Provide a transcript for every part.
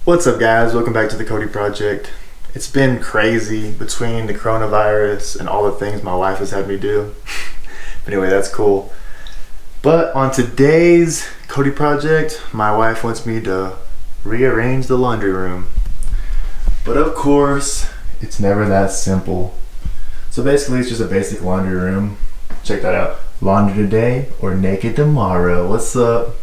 What's up, guys? Welcome back to the CODY project. It's been crazy between the coronavirus and all the things my wife has had me do. But anyway, that's cool. But on today's CODY project, my wife wants me to rearrange the laundry room. But of course, it's never that simple. So basically, it's just a basic laundry room. Check that out. Laundry today or naked tomorrow. What's up?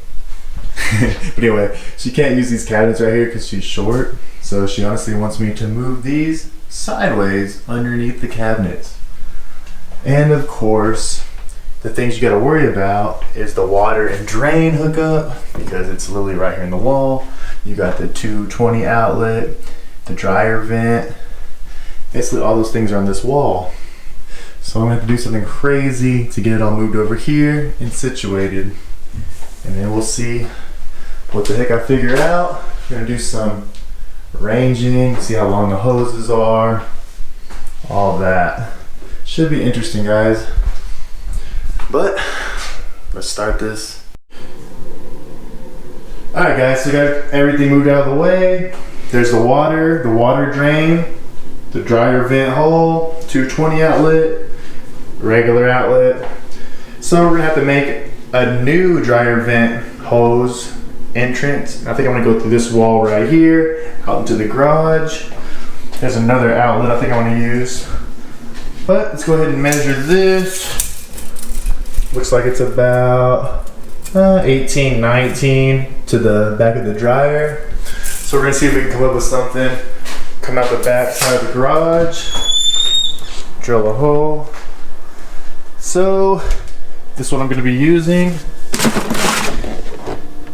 But anyway, she can't use these cabinets right here because she's short. So she honestly wants me to move these sideways underneath the cabinets. And of course, the things you gotta worry about is the water and drain hookup, because it's literally right here in the wall. You got the 220 outlet, the dryer vent. Basically all those things are on this wall. So I'm gonna have to do something crazy to get it all moved over here and situated. And then we'll see what the heck I figure out. We're gonna do some ranging, see how long the hoses are, all that. Should be interesting, guys. But let's start this. All right, guys, so we got everything moved out of the way. There's the water drain, the dryer vent hole, 220 outlet, regular outlet. So we're gonna have to make a new dryer vent hose entrance. I think I'm gonna go through this wall right here, out into the garage. There's another outlet I think I wanna use. But let's go ahead and measure this. Looks like it's about 18, 19 to the back of the dryer. So we're gonna see if we can come up with something. Come out the back side of the garage, drill a hole. So this is what I'm gonna be using.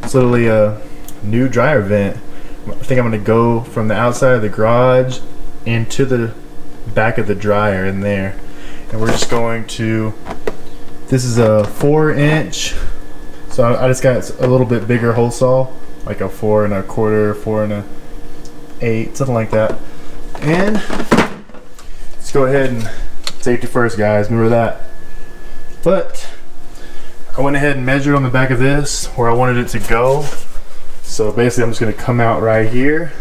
It's literally a new dryer vent. I think I'm gonna go from the outside of the garage into the back of the dryer in there. And we're just going to, this is a 4-inch. So I just got a little bit bigger hole saw, like a 4 1/4, 4 1/8, something like that. And let's go ahead and safety first, guys, remember that. But I went ahead and measured on the back of this where I wanted it to go. So basically I'm just gonna come out right here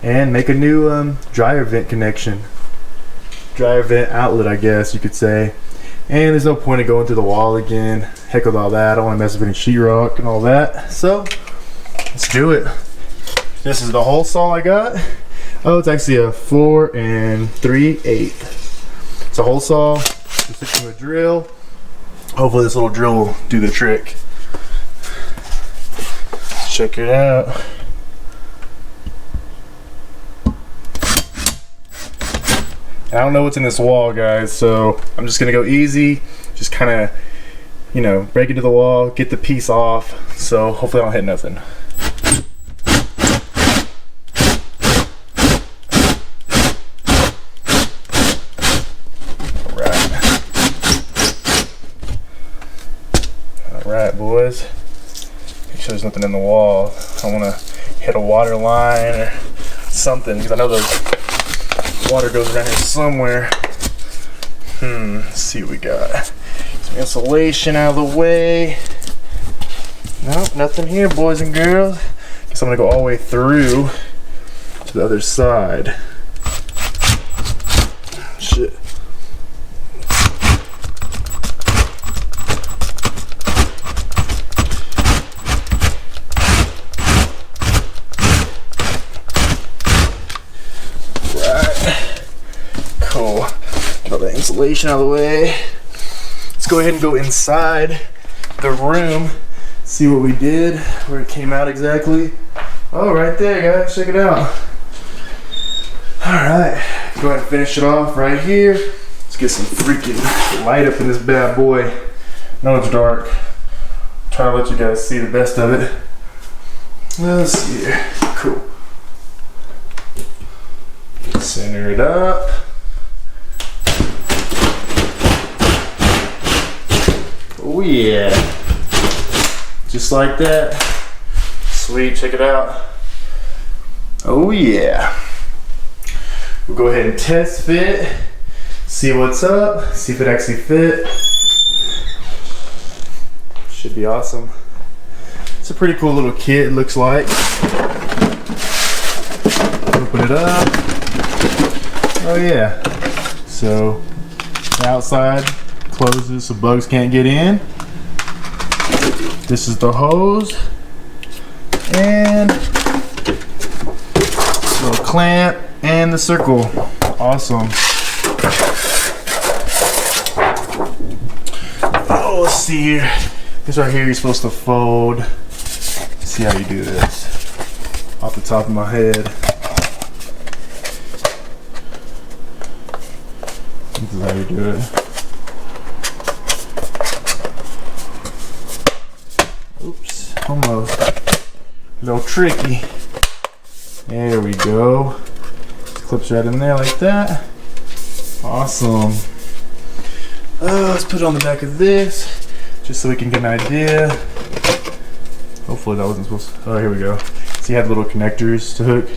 and make a new dryer vent connection. Dryer vent outlet, I guess you could say. And there's no point in going through the wall again. Heck with all that, I don't wanna mess with any sheetrock and all that. So let's do it. This is the hole saw I got. Oh, it's actually a 4 3/8. It's a hole saw, just fixing a drill. Hopefully this little drill will do the trick. Check it out. I don't know what's in this wall, guys, so I'm just gonna go easy. Just kind of, you know, break into the wall, get the piece off. So hopefully I don't hit nothing. Alright, boys. Make sure there's nothing in the wall. I want to hit a water line or something, because I know the water goes around here somewhere. Let's see what we got. Some insulation out of the way. Nope, nothing here, boys and girls. Guess I'm going to go all the way through to the other side. Shit. Cool. Get all the insulation out of the way. Let's go ahead and go inside the room, see what we did, where it came out exactly. Oh, right there, guys. Check it out. Alright. Go ahead and finish it off right here. Let's get some freaking light up in this bad boy. No, it's dark. Try to let you guys see the best of it. Let's see here. Cool. Center it up. Oh yeah. Just like that. Sweet, check it out. Oh yeah. We'll go ahead and test fit. See what's up. See if it actually fit. Should be awesome. It's a pretty cool little kit, it looks like. open it up. Oh yeah. So the outside closes so bugs can't get in. This is the hose. And little clamp and the circle. Awesome. Oh, let's see here. This right here you're supposed to fold. Let's see how you do this. Off the top of my head. This is how you do it. Oops, almost. A little tricky. There we go. Clips right in there like that. Awesome. Let's put it on the back of this, just so we can get an idea. Hopefully that wasn't supposed to. Oh, here we go. So you have little connectors to hook.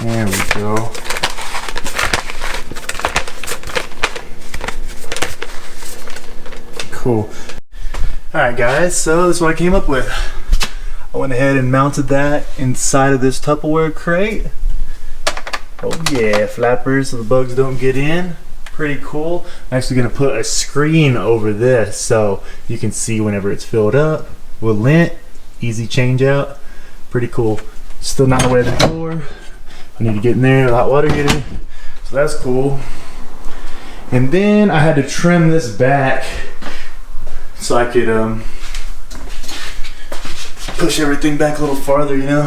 There we go. Cool. Alright guys, so this is what I came up with. I went ahead and mounted that inside of this Tupperware crate. Oh yeah, flappers so the bugs don't get in. Pretty cool. I'm actually going to put a screen over this so you can see whenever it's filled up with lint. Easy change out. Pretty cool. Still not aware of the door. I need to get in there, a hot water heater. So that's cool. And then I had to trim this back so I could push everything back a little farther, you know.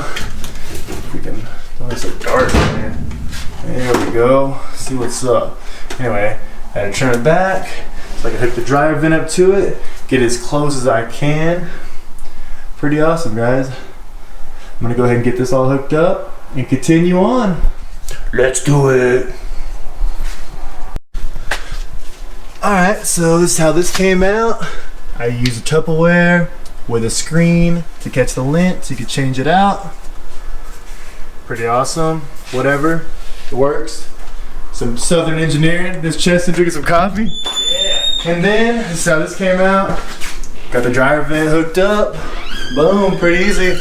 Freaking, oh, it's so dark, man. There we go. See what's up. Anyway, I had to trim it back so I can hook the dryer vent up to it, get as close as I can. Pretty awesome, guys. I'm gonna go ahead and get this all hooked up and continue on. Let's do it. Alright, so this is how this came out. I used a Tupperware with a screen to catch the lint so you can change it out. Pretty awesome. Whatever. It works. Some Southern engineering. This Cheston drinking some coffee. Yeah. And then this is how this came out. Got the dryer vent hooked up. Boom, pretty easy.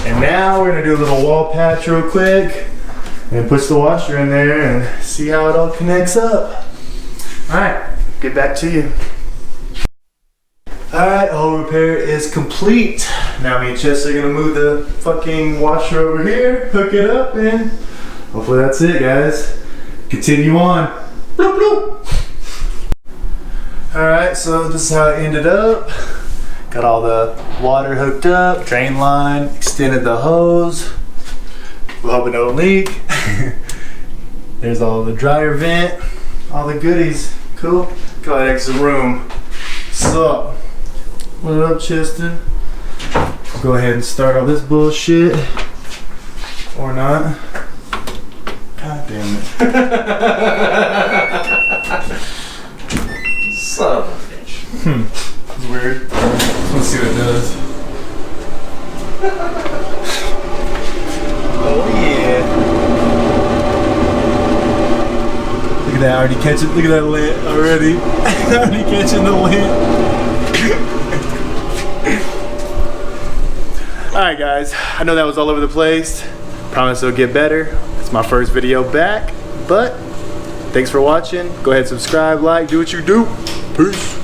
And now we're gonna do a little wall patch real quick and push the washer in there and see how it all connects up. Alright, get back to you. Alright, whole repair is complete. Now me and Chester are gonna move the fucking washer over here, hook it up, and hopefully that's it, guys. Continue on. Bloop, bloop. Alright, so this is how it ended up. Got all the water hooked up, drain line, extended the hose. We're hoping it don't leak. There's all the dryer vent, all the goodies. Cool. Got that extra room. So, what up, Cheston? Go ahead and start all this bullshit. Or not. God damn it. Son of a bitch. It's weird. Let's see what it does. Oh yeah. Look at that, already catching, look at that lint already. Already catching the lint. Alright guys, I know that was all over the place. Promise it'll get better. It's my first video back, but thanks for watching. Go ahead, subscribe, like, do what you do. Peace.